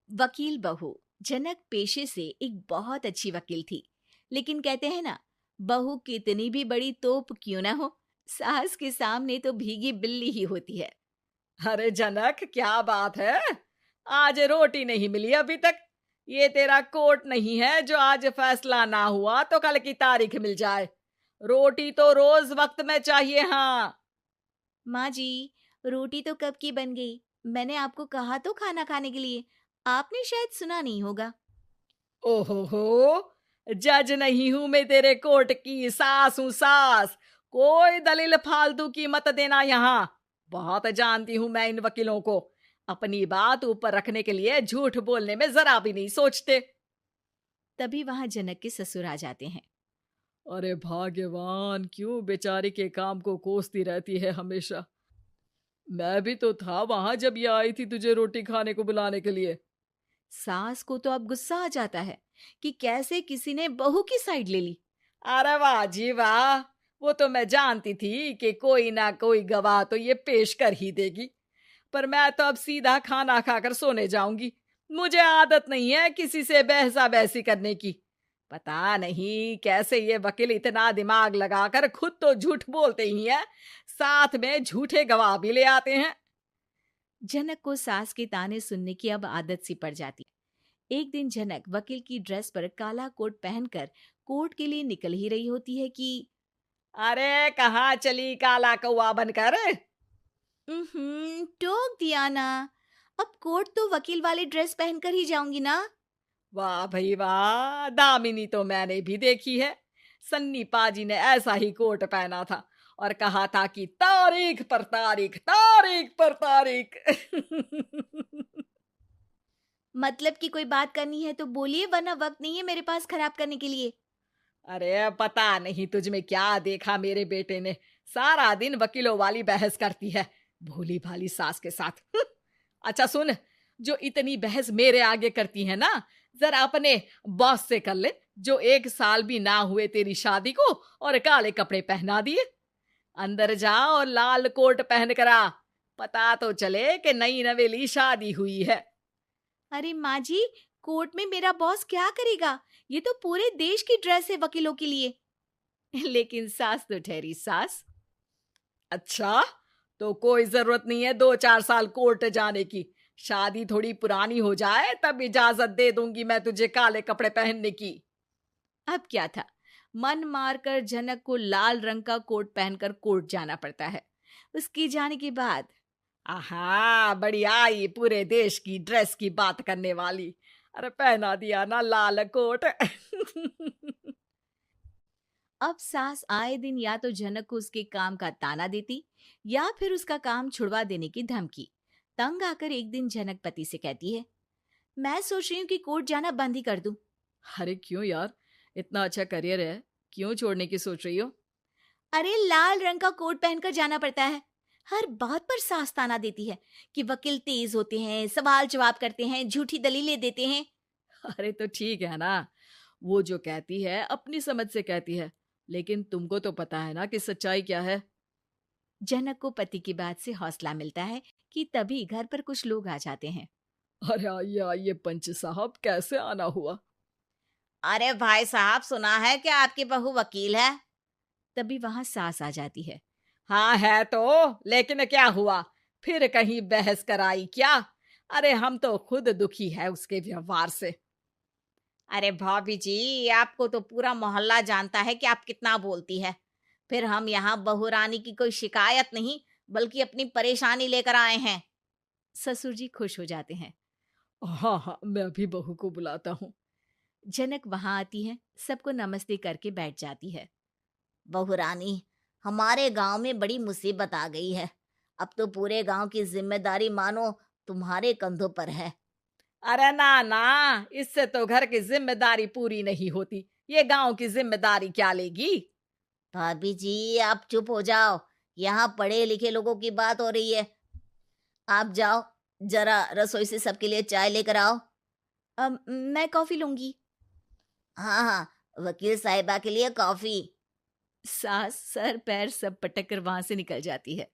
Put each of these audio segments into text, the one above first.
वकील बहू। जनक पेशे से एक बहुत अच्छी वकील थी, लेकिन कहते हैं ना, बहू कितनी भी बड़ी तोप क्यों ना हो, सास के सामने तो भीगी बिल्ली ही होती है। अरे जनक, क्या बात है। आज रोटी नहीं मिली अभी तक। ये तेरा कोर्ट नहीं है जो आज फैसला ना हुआ तो कल की तारीख मिल जाए। रोटी तो रोज वक्त में चाहिए। हाँ। माँ जी, रोटी तो कब की बन गई। मैंने आपको कहा तो खाना खाने के लिए, आपने शायद सुना नहीं होगा। ओहो हो, जज नहीं हूं मैं तेरे कोर्ट की, सास हूं सास। कोई दलील फालतू की मत देना यहाँ। बहुत जानती हूं मैं इन वकीलों को। अपनी बात ऊपर रखने के लिए झूठ बोलने में जरा भी नहीं सोचते। तभी वहां जनक के ससुर आ जाते हैं। अरे भाग्यवान, क्यों बेचारी के काम को कोसती रहती है हमेशा। मैं भी तो था वहां जब ये आई थी तुझे रोटी खाने को बुलाने के लिए। सास को तो अब गुस्सा आ जाता है कि कैसे किसी ने बहू की साइड ले ली। अरे वाह जी वाह। वो तो मैं जानती थी कि कोई ना कोई गवाह तो ये पेश कर ही देगी। पर मैं तो अब सीधा खाना खाकर सोने जाऊंगी। मुझे आदत नहीं है किसी से बहसा बहसी करने की। पता नहीं कैसे ये वकील इतना दिमाग लगाकर खुद तो झूठ बोलते ही हैं, साथ में झूठे गवाह भी ले आते हैं। जनक को सास के ताने सुनने की अब आदत सी पड़ जाती। एक दिन जनक वकील की ड्रेस पर काला कोट पहनकर कोर्ट के लिए निकल ही रही होती है कि अरे कहाँ चली काला कौवा बनकर। टोक दिया ना। अब कोर्ट तो वकील वाली ड्रेस पहनकर ही जाऊंगी ना। वाह भाई वाह, दामिनी तो मैंने भी देखी है। सन्नी पाजी ने ऐसा ही कोट पहना था और कहा था कि तारीख पर तारीख, तारीख पर तारीख। मतलब कि कोई बात करनी है तो बोलिए, वरना वक्त नहीं है मेरे पास खराब करने के लिए। अरे पता नहीं तुझ में क्या देखा मेरे बेटे ने। सारा दिन वकीलों वाली बहस करती है, भोली भाली सास के साथ। अच्छा सुन, जो इतनी बहस मेरे आगे करती है ना, जरा अपने बॉस से कर ले, जो 1 साल भी ना हुए तेरी शादी को और काले कपड़े पहना दिए। अंदर जा और लाल कोट पहन कर आ। पता तो चले कि नई नवेली शादी हुई है। अरे माँ जी, कोर्ट में मेरा बॉस क्या करेगा? ये तो पूरे देश की ड्रेस है वकीलों के लिए। लेकिन सास तो ठहरी सास। अच्छा, तो कोई जरूरत नहीं है 2-4 साल कोर्ट जाने की। शादी थोड़ी पुरानी हो जाए तब इजाजत दे दूंगी मैं तुझे काले कपड़े पहनने की। अब क्या था, मन मारकर जनक को लाल रंग का कोट पहनकर कोर्ट जाना पड़ता है। उसके जाने के बाद आहा, बड़ी आई पूरे देश की ड्रेस की बात करने वाली। अरे पहना दिया ना लाल कोट। अब सास आए दिन या तो जनक को उसके काम का ताना देती, या फिर उसका काम छुड़वा देने की धमकी। तंग आकर एक दिन जनक पति से कहती है, मैं सोच रही हूँ कि कोर्ट जाना बंद ही कर दूं। अरे क्यों यार, इतना अच्छा करियर है, क्यों छोड़ने की सोच रही हो? अरे लाल रंग का कोट पहनकर जाना पड़ता है। हर बात पर सास ताना देती है कि वकील तेज होते हैं, सवाल जवाब करते हैं, झूठी दलीलें देते हैं। अरे तो ठीक है ना, वो जो कहती है अपनी समझ से कहती है, लेकिन तुमको तो पता है ना कि सच्चाई क्या है। जनक को पति की बात से हौसला मिलता है कि तभी घर पर कुछ लोग आ जाते हैं। अरे आइए आइए पंच साहब, कैसे आना हुआ? अरे भाई साहब, सुना है कि आपकी बहू वकील है। तभी वहां सास आ जाती है। हाँ है तो, लेकिन क्या हुआ? फिर कहीं बहस कराई क्या? अरे हम तो खुद दुखी है उसके व्यवहार से। अरे भाभी जी, आपको तो पूरा मोहल्ला जानता है कि आप कितना बोलती है। फिर हम यहाँ बहू रानी की कोई शिकायत नहीं, बल्कि अपनी परेशानी लेकर आए हैं। ससुर जी खुश हो जाते हैं। हाँ हाँ, मैं भी बहू को बुलाता हूँ। जनक वहां आती है, सबको नमस्ते करके बैठ जाती है। बहू रानी, हमारे गांव में बड़ी मुसीबत आ गई है। अब तो पूरे गांव की जिम्मेदारी मानो तुम्हारे कंधों पर है। अरे ना ना, इससे तो घर की जिम्मेदारी पूरी नहीं होती। ये गांव की जिम्मेदारी क्या लेगी? भाभी जी, आप चुप हो जाओ। यहाँ पढ़े लिखे लोगों की बात हो रही है। आप जाओ, जरा रसोई से सबके लिए चाय लेकर आओ। मैं कॉफी लूंगी। हाँ हाँ, वकील साहिबा के लिए कॉफी। सास सर पैर सब पटक कर वहां से निकल जाती है।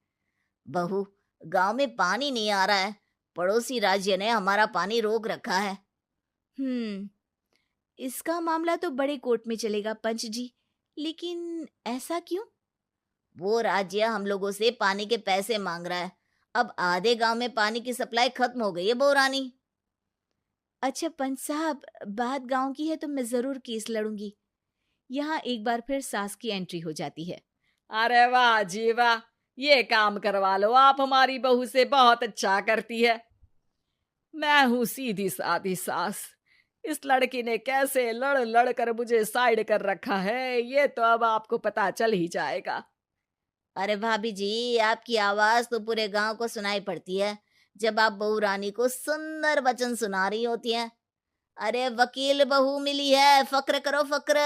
बहू, गांव में पानी नहीं आ रहा है, पड़ोसी राज्य ने हमारा पानी रोक रखा है। इसका मामला तो बड़े कोर्ट में चलेगा पंच जी, लेकिन ऐसा क्यों? वो राज्य हम लोगों से पानी के पैसे मांग रहा है। अब आधे गांव में पानी की सप्लाई खत्म हो गई है बहुरानी। अच्छा पंच साहब, बात गांव की है तो मैं जरूर केस लड़ूंगी। यहाँ एक बार फिर सास की एंट्री हो जाती है। अरे वाह जी वाह, ये काम करवा लो आप हमारी बहू से, बहुत अच्छा करती है। मैं हूं सीधी सादी सास। इस लड़की ने कैसे लड़ लड़ कर मुझे साइड कर रखा है, ये तो अब आपको पता चल ही जाएगा। अरे भाभी जी, आपकी आवाज तो पूरे गांव को सुनाई पड़ती है जब आप बहू रानी को सुंदर वचन सुना रही होती हैं। अरे वकील बहू मिली है, फक्र करो फक्र।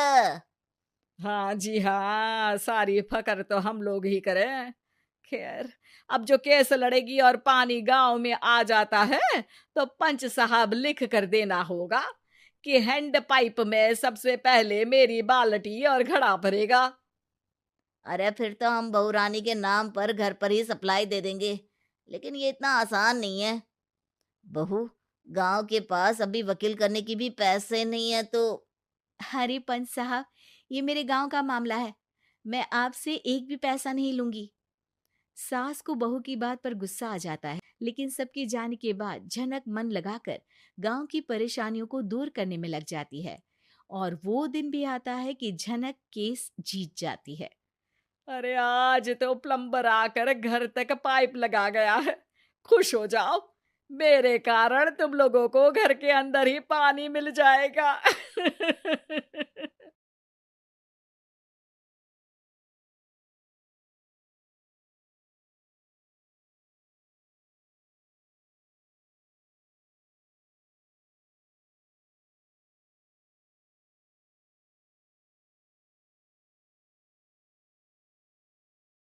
हाँ जी हाँ, सारी फकर तो हम लोग ही करें। खैर, अब जो केस लड़ेगी और पानी गांव में आ जाता है तो पंच साहब लिख कर देना होगा कि हैंड पाइप में सबसे पहले मेरी बाल्टी और घड़ा भरेगा। अरे फिर तो हम बहू रानी के नाम पर घर पर ही सप्लाई दे देंगे, लेकिन ये इतना आसान नहीं है। बहू, गांव के पास अभी वकील करने की भी पैसे नहीं है तो। अरे पंच साहब, ये मेरे गांव का मामला है, मैं आपसे एक भी पैसा नहीं लूंगी। सास को बहू की बात पर गुस्सा आ जाता है, लेकिन सबके जाने के बाद झनक मन लगाकर गांव की परेशानियों को दूर करने में लग जाती है। और वो दिन भी आता है कि झनक केस जीत जाती है। अरे आज तो प्लम्बर आकर घर तक पाइप लगा गया है। खुश हो जाओ, मेरे कारण तुम लोगों को घर के अंदर ही पानी मिल जाएगा।